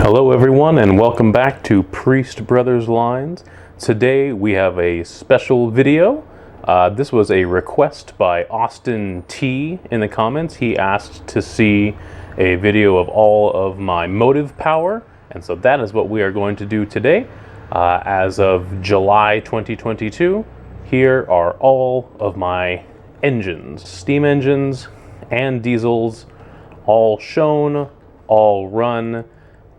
Hello everyone and welcome back to Priest Brothers Lines. Today we have a special video. This was a request by Austin T in the comments. He asked to see a video of all of my motive power, and so that is what we are going to do today. As of July 2022, here are all of my engines, steam engines and diesels, all shown, all run.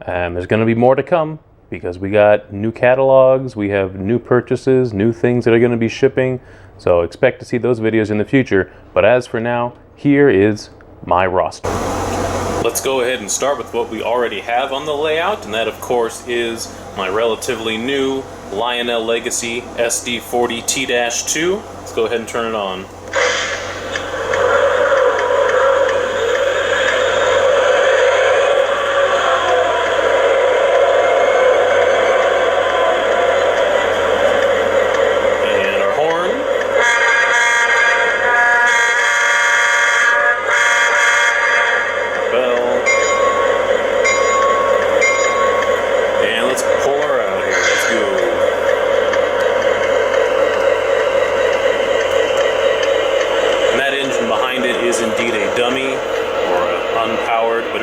And there's going to be more to come because we got new catalogs, we have new purchases, new things that are going to be shipping. So expect to see those videos in the future. But as for now, here is my roster. Let's go ahead and start with what we already have on the layout, and that of course is my relatively new Lionel Legacy SD40T-2. Let's go ahead and turn it on.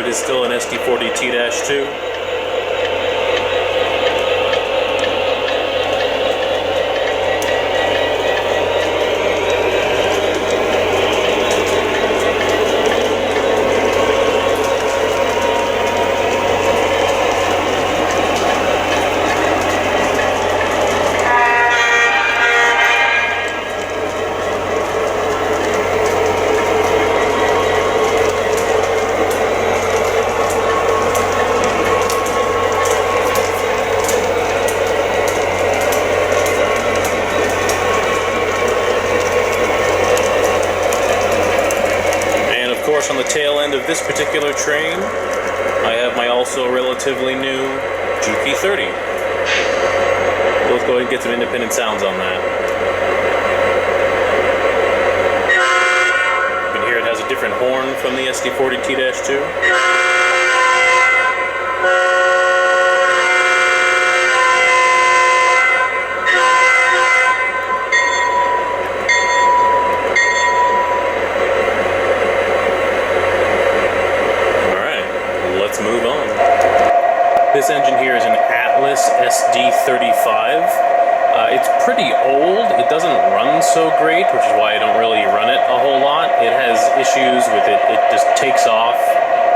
Is still an SD40T-2. On the tail end of this particular train, I have my also relatively new GP30. Let's go ahead and get some independent sounds on that. You can hear it has a different horn from the SD40T-2. Move on. This engine here is an Atlas SD35. It's pretty old. It doesn't run so great, which is why I don't really run it a whole lot. It has issues with it. It just takes off.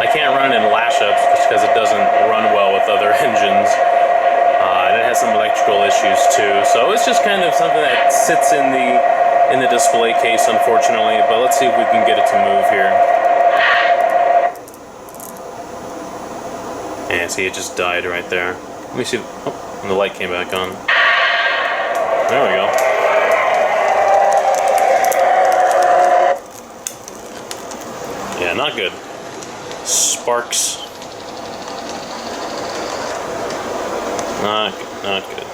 I can't run it in lash-ups just because it doesn't run well with other engines. And it has some electrical issues too. So it's just kind of something that sits in the display case, unfortunately. But let's see if we can get it to move here. Yeah, see, it just died right there. Let me see. Oh, and the light came back on. There we go. Yeah, not good. Sparks. Not good. Not good.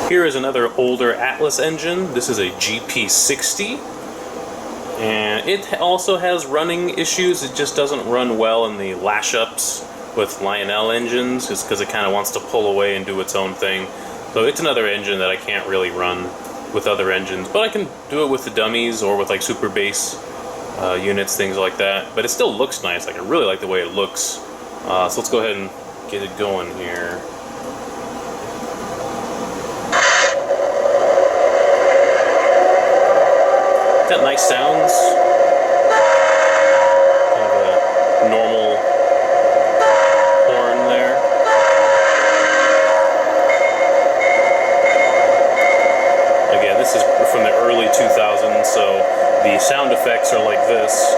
Here is another older Atlas engine. This is a GP60, and it also has running issues. It just doesn't run well in the lash-ups with Lionel engines, just because it kind of wants to pull away and do its own thing. So it's another engine that I can't really run with other engines, but I can do it with the dummies or with like super bass units, things like that. But it still looks nice. Like, I really like the way it looks. So let's go ahead and get it going here. Got nice sounds. Kind of a normal horn there. Again, this is from the early 2000s, so the sound effects are like this.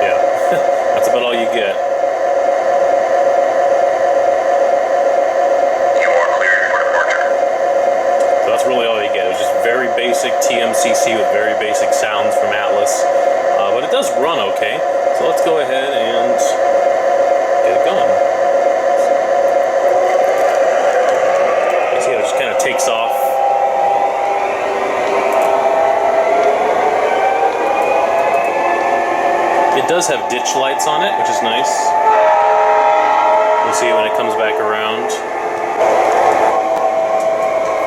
Yeah, that's about all you get. Basic TMCC with very basic sounds from Atlas, but it does run okay. So let's go ahead and It does have ditch lights on it, which is nice. You'll see when it comes back around.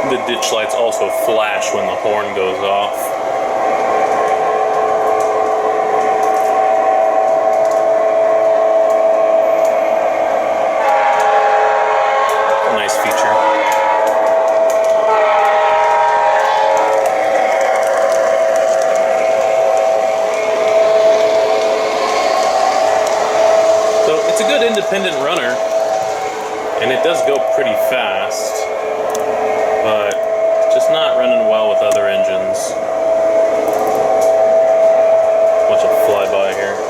The ditch lights also flash when the horn goes off. Nice feature. So it's a good independent runner, and it does go pretty fast, but just not running well with other engines. Bunch of flyby here.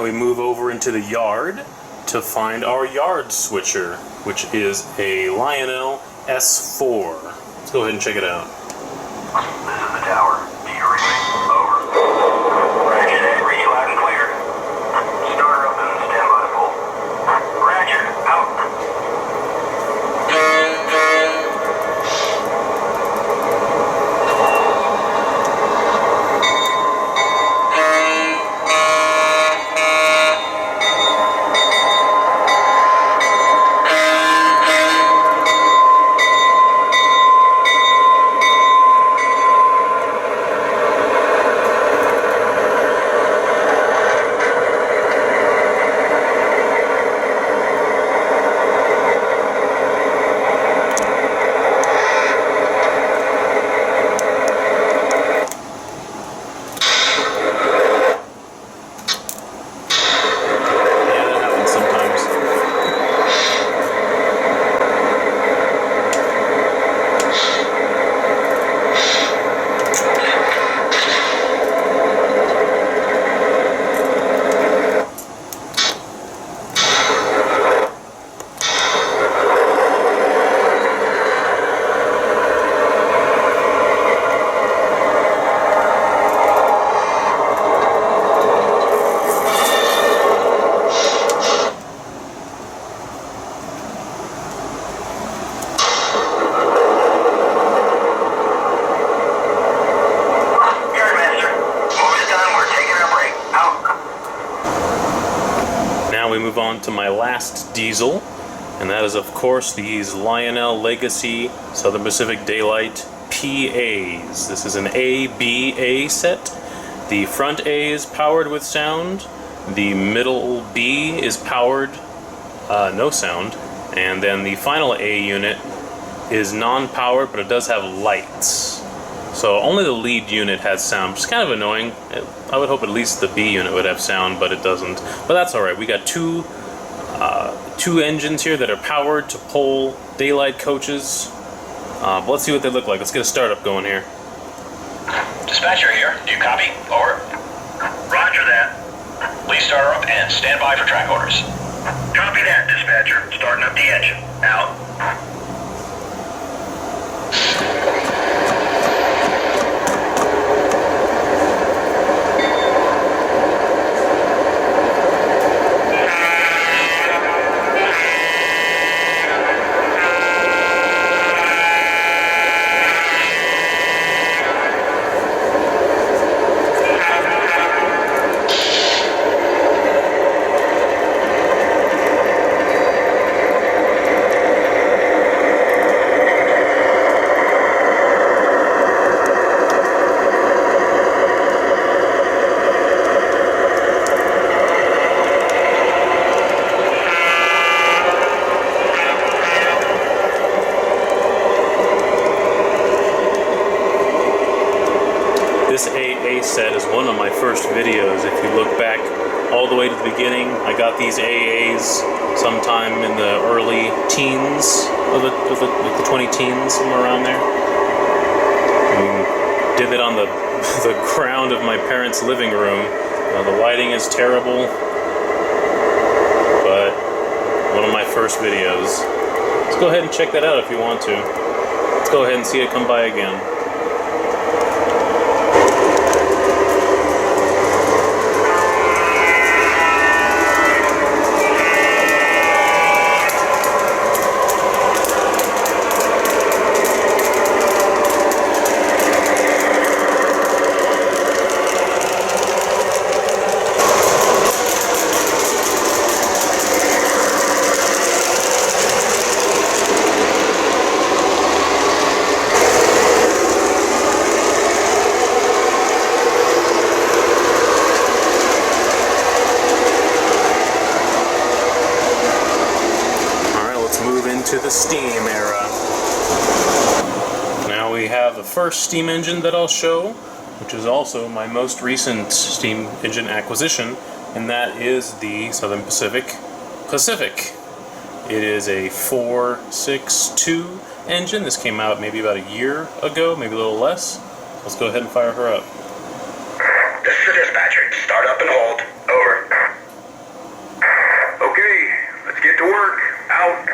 We move over into the yard to find our yard switcher, which is a Lionel S4. Let's go ahead and check it out. This is the tower. Do you read me? Over. Roger, read you loud and clear. Starter up and stand by full. Roger, out. We move on to my last diesel, and that is of course these Lionel Legacy Southern Pacific Daylight PAs. This is an A-B-A set. The front A is powered with sound, the middle B is powered, no sound, and then the final A unit is non-powered, but it does have lights. So only the lead unit has sound, which is kind of annoying. I would hope at least the B unit would have sound, but it doesn't. But that's alright. We got two engines here that are powered to pull daylight coaches. But let's see what they look like. Let's get a startup going here. Dispatcher here. Do you copy? Over. Roger that. Please start her up and stand by for track orders. Copy that, dispatcher. Starting up the engine. Out. This AA set is one of my first videos. If you look back all the way to the beginning, I got these AAs sometime in the early teens, of the 20 teens, somewhere around there. And did it on the ground of my parents' living room. The lighting is terrible, but one of my first videos. Let's go ahead and check that out if you want to. Let's go ahead and see it come by again. steam era. Now we have the first steam engine that I'll show, which is also my most recent steam engine acquisition, and that is the Southern Pacific. It is a 462 engine. This came out maybe about a year ago, maybe a little less. Let's go ahead and fire her up. This is the dispatcher. Start up and hold. Over. Okay, let's get to work. Out.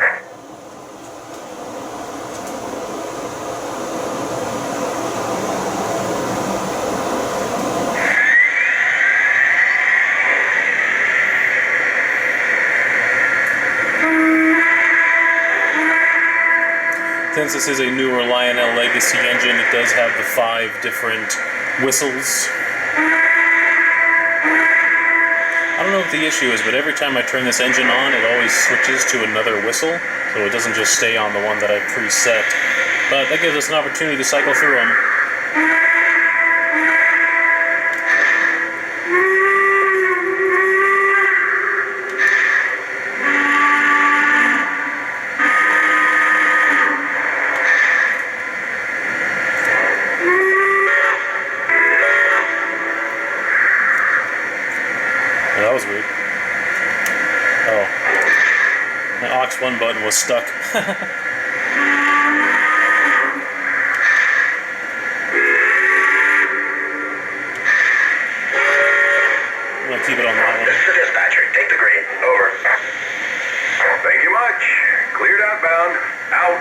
Since this is a newer Lionel Legacy engine, it does have the 5 different whistles. I don't know what the issue is, but every time I turn this engine on, it always switches to another whistle, so it doesn't just stay on the one that I preset. But that gives us an opportunity to cycle through them. That was weird. Oh. My aux 1 button was stuck. I'm gonna keep it on that one. This is the dispatcher. Take the green. Over. Thank you much. Cleared outbound. Out.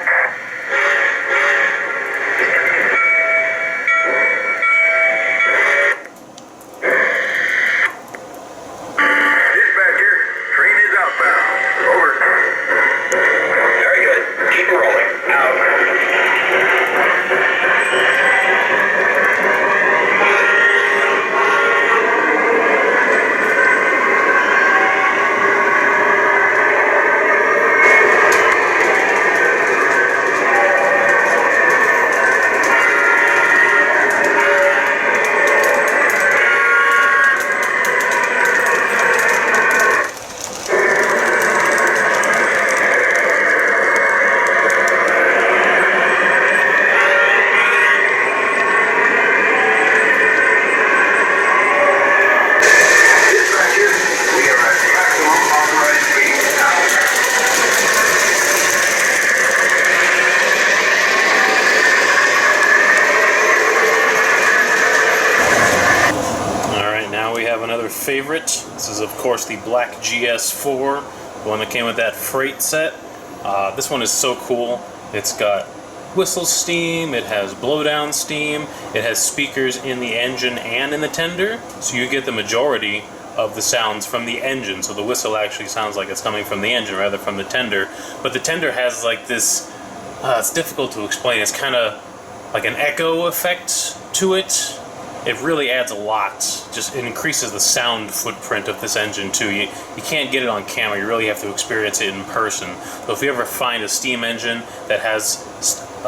Favorite. This is of course the black GS4, the one that came with that freight set. This one is so cool. It's got whistle steam, it has blowdown steam, it has speakers in the engine and in the tender, so you get the majority of the sounds from the engine, so the whistle actually sounds like it's coming from the engine rather from the tender. But the tender has like this, it's difficult to explain, it's kind of like an echo effect to it. It really adds a lot. Just it increases the sound footprint of this engine too. You can't get it on camera. You really have to experience it in person. So if you ever find a steam engine that has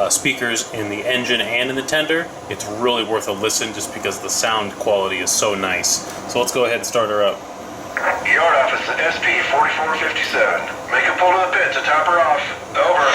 speakers in the engine and in the tender, it's really worth a listen just because the sound quality is so nice. So let's go ahead and start her up. Yard office SP 4457. Make a pull to the pit to top her off. Over.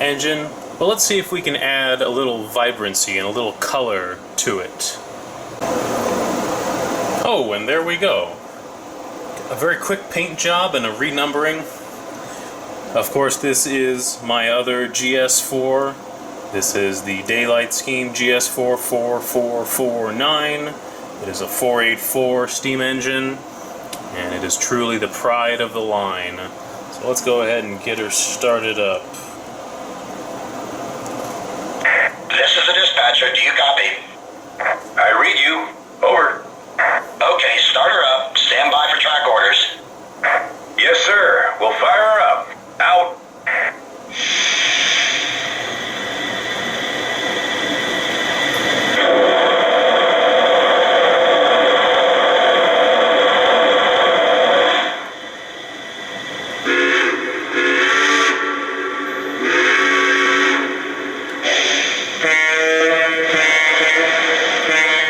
engine, but let's see if we can add a little vibrancy and a little color to it. Oh, and there we go. A very quick paint job and a renumbering. Of course, this is my other GS4. This is the Daylight Scheme GS4 4449. It is a 484 steam engine, and it is truly the pride of the line. So let's go ahead and get her started up. This is the dispatcher. Do you copy? I read you. Over. Okay, start her up. Stand by for track orders. Yes, sir. We'll fire her up. Out.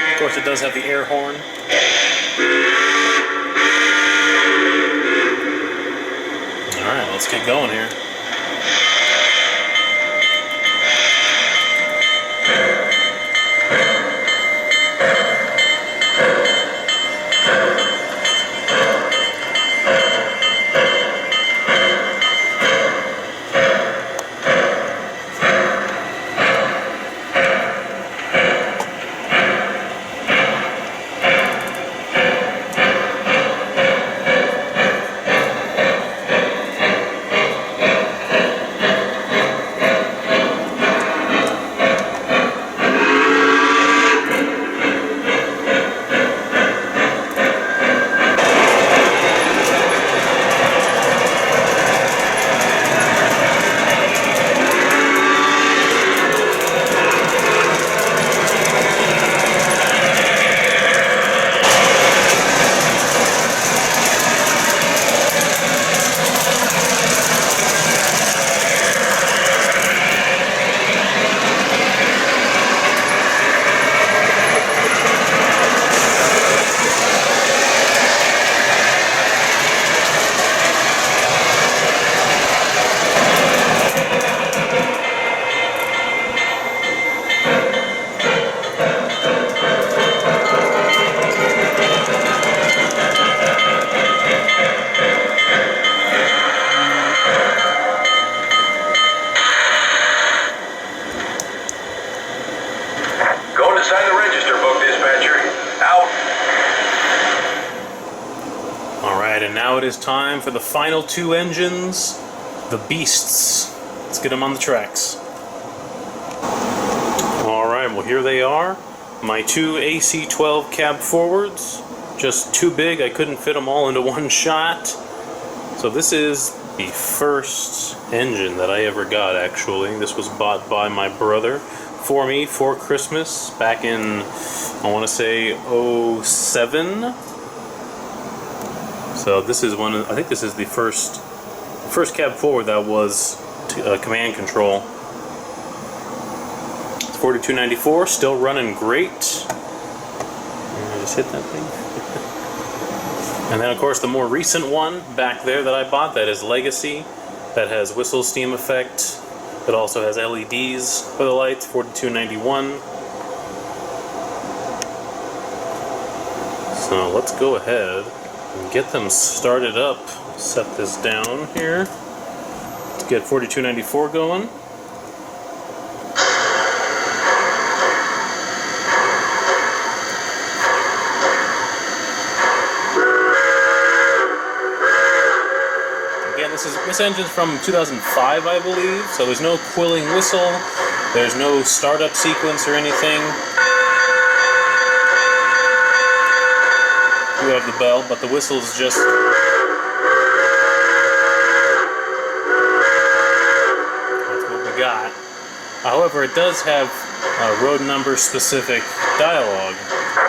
Of course, it does have the air horn. Alright, let's get going here. Sign the register book, dispatcher. Out. Alright, and now it is time for the final two engines, the beasts. Let's get them on the tracks. Alright, well here they are. My two AC-12 cab forwards. Just too big, I couldn't fit them all into one shot. So this is the first engine that I ever got, actually. This was bought by my brother for me for Christmas back in, I want to say, 07. So this is one of, I think this is the first cab forward that was command control. It's 4294, still running great. I just hit that thing. And then of course the more recent one back there that I bought, that is Legacy, that has whistle steam effect. It also has LEDs for the lights, 4291. So let's go ahead and get them started up. Set this down here. Let's get 4294 going. This engine's from 2005, I believe, so there's no quilling whistle, there's no startup sequence or anything. We have the bell, but the whistle's just... That's what we got. However, it does have road number specific dialogue.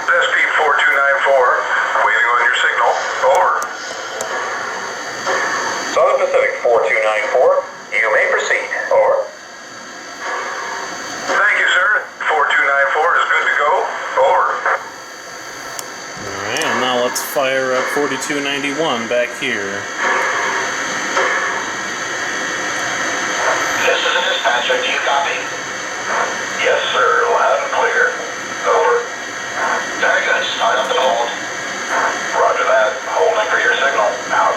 SP 4294, waiting on your signal. Over. Southern Pacific 4294, you may proceed. Over. Thank you, sir. 4294 is good to go. Over. Alright, and now let's fire up 4291 back here. This is a dispatcher. Do you copy? Yes, sir. Loud and clear. Over. Very good. Start up and hold. Roger that. Holding for your signal. Out.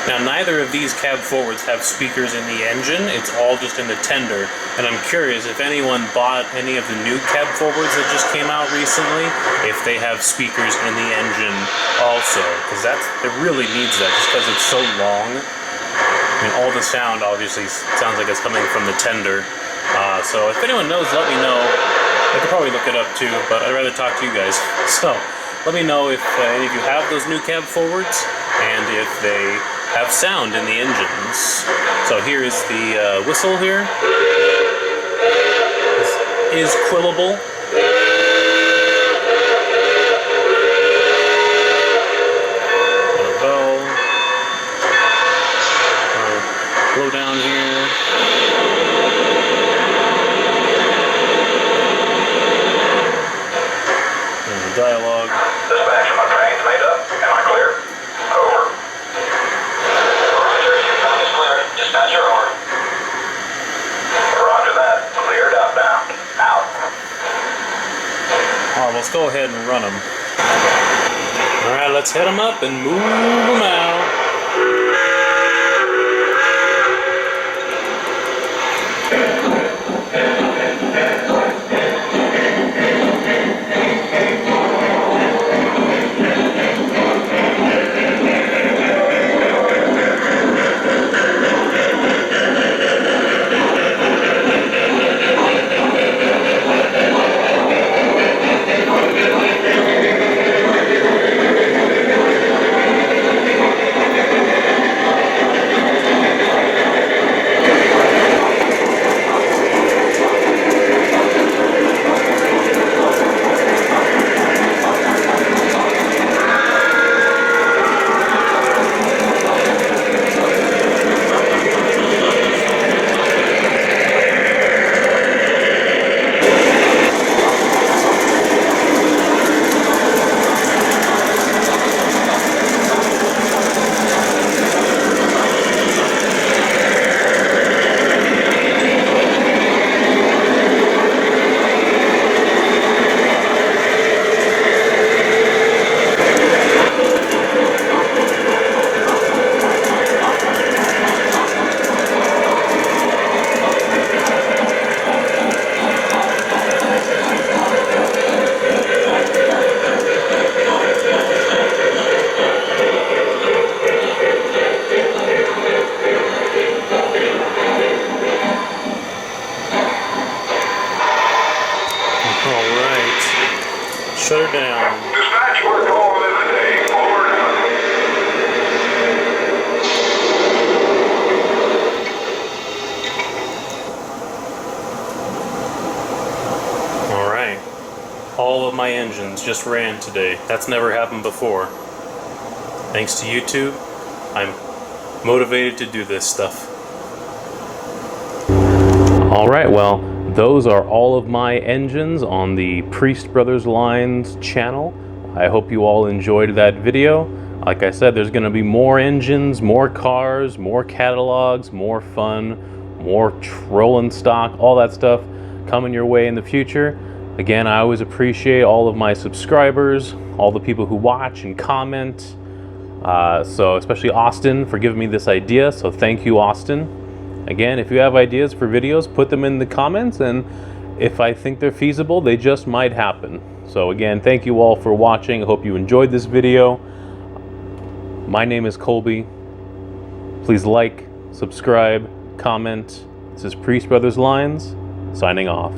Now, neither of these cab forwards have speakers in the engine. It's all just in the tender. And I'm curious if anyone bought any of the new cab forwards that just came out recently, if they have speakers in the engine also. Because it really needs that, just because it's so long. I mean, all the sound obviously sounds like it's coming from the tender. So if anyone knows, let me know. I could probably look it up too, but I'd rather talk to you guys. So let me know if any of you have those new cab forwards and if they have sound in the engines. So here is the whistle here. This is quillable. Bell. Blow down here. And the dialogue. Dispatcher, my train's made up. Am I clear? Over. Roger, your phone is clear. Dispatcher, over. Roger that. Cleared outbound. Out. Alright, let's go ahead and run them. Alright, let's head them up and move them out. Shut her down. Dispatch, we're calling in the day. Over now. Alright. All of my engines just ran today. That's never happened before. Thanks to YouTube, I'm motivated to do this stuff. Alright, well, those are all of my engines on the Priest Brothers Lines channel. I hope you all enjoyed that video. Like I said, there's going to be more engines, more cars, more catalogs, more fun, more rolling stock, all that stuff coming your way in the future. Again, I always appreciate all of my subscribers, all the people who watch and comment. So especially Austin for giving me this idea, so thank you, Austin. Again, if you have ideas for videos, put them in the comments, and if I think they're feasible, they just might happen. So again, thank you all for watching. I hope you enjoyed this video. My name is Colby. Please like, subscribe, comment. This is Priest Brothers Lines, signing off.